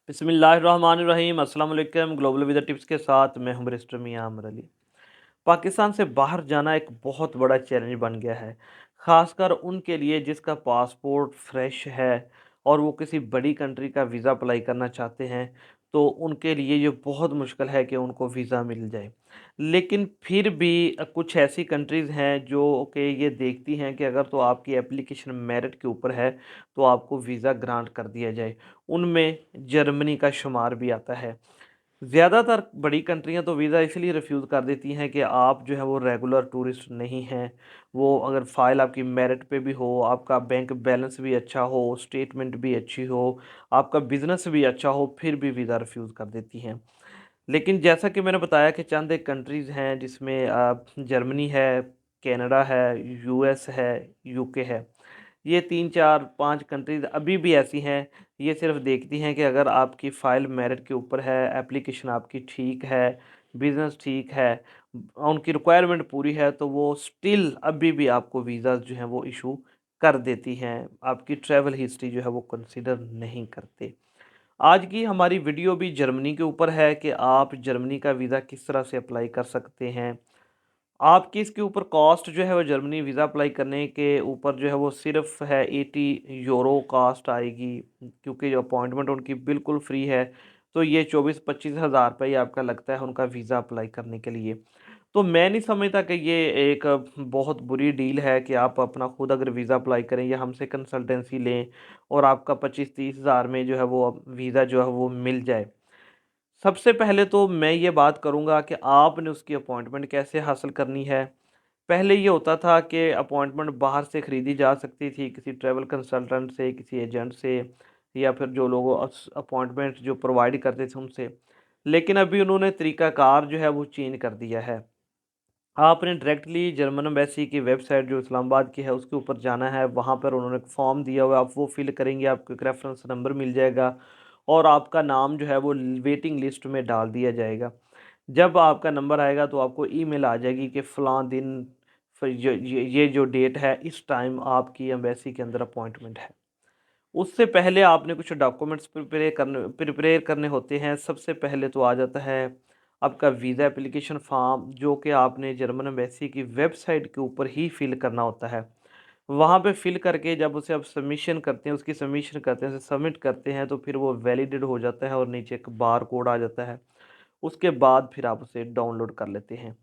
बिस्मिल्लाहिर्रहमानिर्रहीम अस्सलाम वालेकुम। ग्लोबल वेदर टिप्स के साथ मैं हूं बैरिस्टर मियां अमर अली। पाकिस्तान से बाहर जाना एक बहुत बड़ा चैलेंज बन गया है, ख़ासकर उनके लिए जिसका पासपोर्ट फ्रेश है और वो किसी बड़ी कंट्री का वीज़ा अप्लाई करना चाहते हैं, तो उनके लिए ये बहुत मुश्किल है कि उनको वीज़ा मिल जाए। लेकिन फिर भी कुछ ऐसी कंट्रीज़ हैं जो कि ये देखती हैं कि अगर तो आपकी एप्लीकेशन मेरिट के ऊपर है, तो आपको वीज़ा ग्रांट कर दिया जाए। उनमें जर्मनी का शुमार भी आता है। ज़्यादातर बड़ी कंट्रियाँ तो वीज़ा इसलिए रिफ्यूज़ कर देती हैं कि आप जो है वो रेगुलर टूरिस्ट नहीं हैं। वो अगर फ़ाइल आपकी मेरिट पे भी हो, आपका बैंक बैलेंस भी अच्छा हो, स्टेटमेंट भी अच्छी हो, आपका बिज़नेस भी अच्छा हो, फिर भी वीज़ा रिफ्यूज़ कर देती हैं। लेकिन जैसा कि मैंने बताया कि चंद एक कंट्रीज़ हैं जिसमें जर्मनी है, कनाडा है, यूएस है, यूके है। ये 3, 4, 5 कंट्रीज़ अभी भी ऐसी हैं, ये सिर्फ़ देखती हैं कि अगर आपकी फ़ाइल मेरिट के ऊपर है, एप्लीकेशन आपकी ठीक है, बिज़नेस ठीक है, उनकी रिक्वायरमेंट पूरी है, तो वो स्टिल अभी भी आपको वीज़ाज़ जो हैं वो इशू कर देती हैं। आपकी ट्रैवल हिस्ट्री जो है वो कंसीडर नहीं करते। आज की हमारी वीडियो भी जर्मनी के ऊपर है कि आप जर्मनी का वीज़ा किस तरह से अप्लाई कर सकते हैं। आपकी इसके ऊपर कॉस्ट जो है वो जर्मनी वीज़ा अप्लाई करने के ऊपर जो है वो सिर्फ़ है 80 यूरो कॉस्ट आएगी, क्योंकि जो अपॉइंटमेंट उनकी बिल्कुल फ्री है। तो ये 24-25 हज़ार रुपये ही आपका लगता है उनका वीज़ा अप्लाई करने के लिए। तो मैं नहीं समझता कि ये एक बहुत बुरी डील है कि आप अपना खुद अगर वीज़ा अप्लाई करें या हमसे कंसल्टेंसी लें और आपका 25-30 हज़ार में जो है वो वीज़ा जो है वो मिल जाए। सबसे पहले तो मैं ये बात करूँगा कि आपने उसकी अपॉइंटमेंट कैसे हासिल करनी है। पहले ये होता था कि अपॉइंटमेंट बाहर से ख़रीदी जा सकती थी, किसी ट्रैवल कंसल्टेंट से, किसी एजेंट से, या फिर जो लोग अपॉइंटमेंट जो प्रोवाइड करते थे उनसे। लेकिन अभी उन्होंने तरीक़ाकार जो है वो चेंज कर दिया है। आपने डायरेक्टली जर्मन एम्बेसी की वेबसाइट जो इस्लामाबाद की है उसके ऊपर जाना है। वहाँ पर उन्होंने एक फॉर्म दिया हुआ है, आप वो फिल करेंगे, आपको एक रेफरेंस नंबर मिल जाएगा और आपका नाम जो है वो वेटिंग लिस्ट में डाल दिया जाएगा। जब आपका नंबर आएगा तो आपको ईमेल आ जाएगी कि फ़लाँ दिन फिर ये जो डेट है इस टाइम आपकी एम्बेसी के अंदर अपॉइंटमेंट है। उससे पहले आपने कुछ डॉक्यूमेंट्स प्रिपेयर करने होते हैं। सबसे पहले तो आ जाता है आपका वीज़ा एप्लीकेशन फ़ॉर्म, जो कि आपने जर्मन एम्बेसी की वेबसाइट के ऊपर ही फ़िल करना होता है। वहाँ पे फ़िल करके जब उसे आप सबमिशन करते हैं, उसकी सबमिशन करते हैं, उसे सबमिट करते हैं, तो फिर वो वैलिडेट हो जाता है और नीचे एक बार कोड आ जाता है। उसके बाद फिर आप उसे डाउनलोड कर लेते हैं।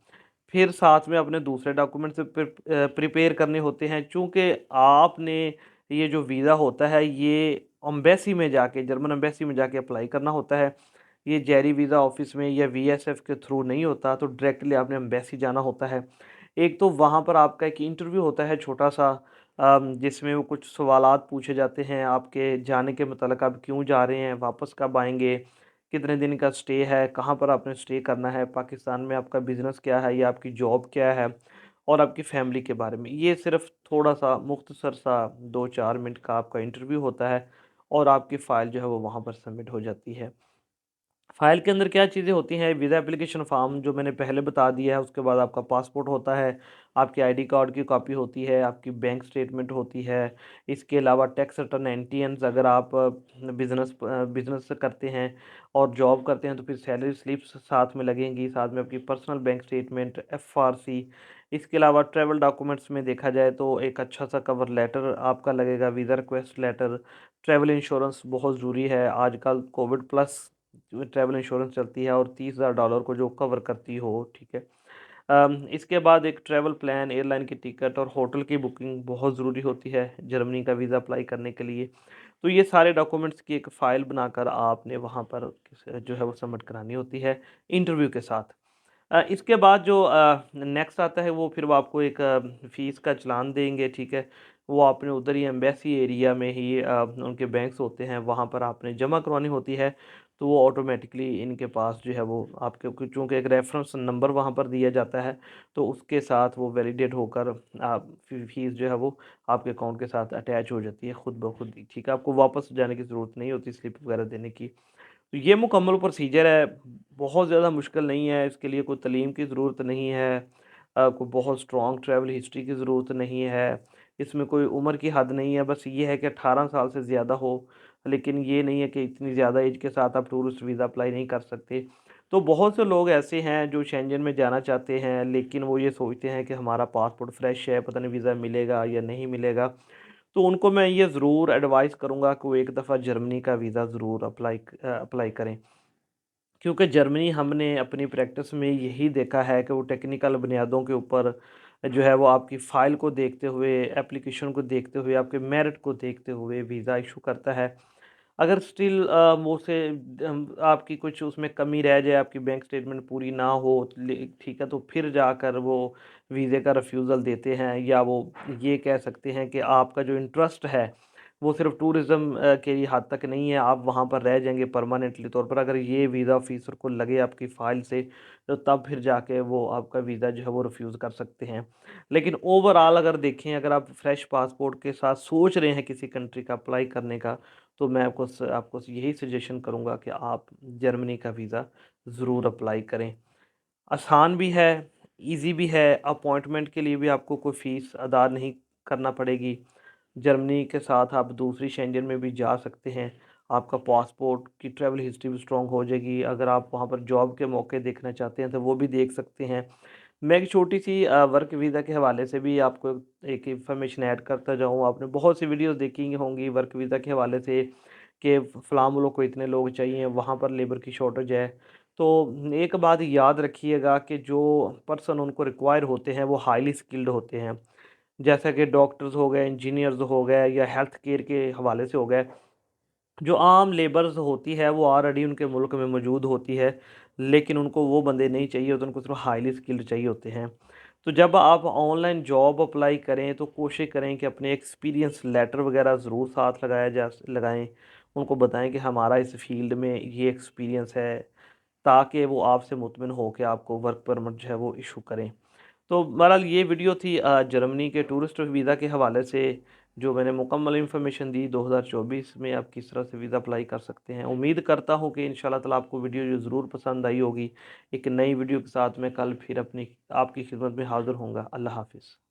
फिर साथ में अपने दूसरे डॉक्यूमेंट्स प्रिपेयर करने होते हैं। चूँकि आपने ये जो वीज़ा होता है ये एम्बेसी में जाके, जर्मन एम्बेसी में जाके अप्लाई करना होता है। ये जेरी वीज़ा ऑफ़िस में या वीएसएफ के थ्रू नहीं होता, तो डायरेक्टली आपने एम्बेसी जाना होता है। एक तो वहाँ पर आपका एक इंटरव्यू होता है छोटा-सा, जिसमें वो कुछ सवालात पूछे जाते हैं आपके जाने के मतलब, आप क्यों जा रहे हैं, वापस कब आएँगे, कितने दिन का स्टे है, कहाँ पर आपने स्टे करना है, पाकिस्तान में आपका बिज़नेस क्या है या आपकी जॉब क्या है, और आपकी फ़ैमिली के बारे में। ये सिर्फ़ थोड़ा-सा मुख्तसर सा 2-4 मिनट का आपका इंटरव्यू होता है और आपकी फ़ाइल जो है वो वहाँ पर सबमिट हो जाती है। फ़ाइल के अंदर क्या चीज़ें होती हैं, वीज़ा एप्लीकेशन फ़ॉर्म जो मैंने पहले बता दिया है, उसके बाद आपका पासपोर्ट होता है, आपके आईडी कार्ड की कॉपी होती है, आपकी बैंक स्टेटमेंट होती है। इसके अलावा टैक्स रिटर्न एनटीएन्स, अगर आप बिज़नेस करते हैं और जॉब करते हैं तो फिर सैलरी स्लिप्स साथ में लगेंगी, साथ में आपकी पर्सनल बैंक स्टेटमेंट, एफआरसी। इसके अलावा ट्रैवल डॉक्यूमेंट्स में देखा जाए तो एक अच्छा-सा कवर लेटर आपका लगेगा, visa request letter, travel insurance बहुत ज़रूरी है। आजकल कोविड प्लस ट्रैवल इंश्योरेंस चलती है और $30,000 को जो कवर करती हो, ठीक है। इसके बाद एक ट्रैवल प्लान, एयरलाइन की टिकट और होटल की बुकिंग बहुत ज़रूरी होती है जर्मनी का वीज़ा अप्लाई करने के लिए। तो ये सारे डॉक्यूमेंट्स की एक फ़ाइल बनाकर आपने वहाँ पर जो है वो सबमिट करानी होती है इंटरव्यू के साथ। इसके बाद जो नेक्स्ट आता है वो फिर वो आपको एक फ़ीस का चालान देंगे, ठीक है। वो आपने उधर ही एम्बेसी एरिया में ही उनके बैंक्स होते हैं, वहाँ पर आपने जमा करवानी होती है। तो वो ऑटोमेटिकली इनके पास जो है वो आपके, चूँकि एक रेफ़रेंस नंबर वहाँ पर दिया जाता है, तो उसके साथ वो वैलिडेट होकर आप फ़ीस जो है वो आपके अकाउंट के साथ अटैच हो जाती है खुद ब खुद ही, ठीक है। आपको वापस जाने की ज़रूरत नहीं होती स्लिप वगैरह देने की। तो ये मुकम्मल प्रोसीजर है, बहुत ज़्यादा मुश्किल नहीं है, इसके लिए कोई तालीम की ज़रूरत नहीं है, कोई बहुत स्ट्रॉन्ग ट्रैवल हिस्ट्री की ज़रूरत नहीं है, इसमें कोई उम्र की हद नहीं है, बस ये है कि 18 साल से ज़्यादा हो, लेकिन ये नहीं है कि इतनी ज़्यादा एज के साथ आप टूरिस्ट वीज़ा अप्लाई नहीं कर सकते। तो बहुत से लोग ऐसे हैं जो शेंजन में जाना चाहते हैं, लेकिन वो ये सोचते हैं कि हमारा पासपोर्ट फ्रेश है, पता नहीं वीज़ा मिलेगा या नहीं मिलेगा। तो उनको मैं ये ज़रूर एडवाइस करूँगा कि वो एक दफ़ा जर्मनी का वीज़ा ज़रूर अप्लाई करें। क्योंकि जर्मनी हमने अपनी प्रैक्टिस में यही देखा है कि वो टेक्निकल बुनियादों के ऊपर जो है वो आपकी फ़ाइल को देखते हुए, एप्लीकेशन को देखते हुए, आपके मेरिट को देखते हुए वीज़ा इशू करता है। अगर स्टिल वो से आपकी कुछ उसमें कमी रह जाए, आपकी बैंक स्टेटमेंट पूरी ना हो, ठीक है, तो फिर जाकर वो वीज़े का रिफ्यूज़ल देते हैं, या वो ये कह सकते हैं कि आपका जो इंटरेस्ट है वो सिर्फ टूरिज़्म के ही हद तक नहीं है, आप वहाँ पर रह जाएंगे परमानेंटली तौर पर। अगर ये वीज़ा ऑफिसर को लगे आपकी फ़ाइल से, तो तब फिर जाके वो आपका वीज़ा जो है वो रिफ्यूज़ कर सकते हैं। लेकिन ओवरऑल अगर देखें, अगर आप फ्रेश पासपोर्ट के साथ सोच रहे हैं किसी कंट्री का अप्लाई करने का, तो मैं आपको यही सजेशन करूँगा कि आप जर्मनी का वीज़ा ज़रूर अप्लाई करें। आसान भी है, ईज़ी भी है, अपॉइंटमेंट के लिए भी आपको कोई फ़ीस अदा नहीं करना पड़ेगी। जर्मनी के साथ आप दूसरी शेंजन में भी जा सकते हैं। आपका पासपोर्ट की ट्रैवल हिस्ट्री भी स्ट्रॉन्ग हो जाएगी। अगर आप वहाँ पर जॉब के मौके देखना चाहते हैं, तो वो भी देख सकते हैं। मैं एक छोटी-सी वर्क वीज़ा के हवाले से भी आपको एक इन्फॉर्मेशन ऐड करता जाऊँ। आपने बहुत सी वीडियोज़ देखी होंगी वर्क वीज़ा के हवाले से कि फ़लाँ मुल्क को इतने लोग चाहिए, वहाँ पर लेबर की शॉर्टेज है। तो एक बात याद रखिएगा कि जो पर्सन उनको रिक्वायर होते हैं, वो हाइली स्किल्ड होते हैं। जैसा कि डॉक्टर्स हो गए, इंजीनियर्स हो गए, या हेल्थ केयर के हवाले से हो गए। जो आम लेबर्स होती है वो ऑलरेडी उनके मुल्क में मौजूद होती है, लेकिन उनको वो बंदे नहीं चाहिए होते, उनको सिर्फ हाईली स्किल्ड चाहिए होते हैं। तो जब आप ऑनलाइन जॉब अप्लाई करें, तो कोशिश करें कि अपने एक्सपीरियंस लेटर वगैरह ज़रूर साथ लगाएं। उनको बताएं कि हमारा इस फील्ड में ये एक्सपीरियंस है, ताकि वो आपसे मुतमिन हो के आपको वर्क परमिट जो है वो इशू करें। तो बहरहाल ये वीडियो थी जर्मनी के टूरिस्ट वीज़ा के हवाले से, जो मैंने मुकम्मल इन्फॉर्मेशन दी 2024 में आप किस तरह से वीज़ा अप्लाई कर सकते हैं। उम्मीद करता हूँ कि इंशाल्लाह ताला आपको वीडियो जो ज़रूर पसंद आई होगी। एक नई वीडियो के साथ मैं कल फिर अपनी आपकी खिदमत में हाज़िर होऊँगा। अल्लाह हाफ़िज़।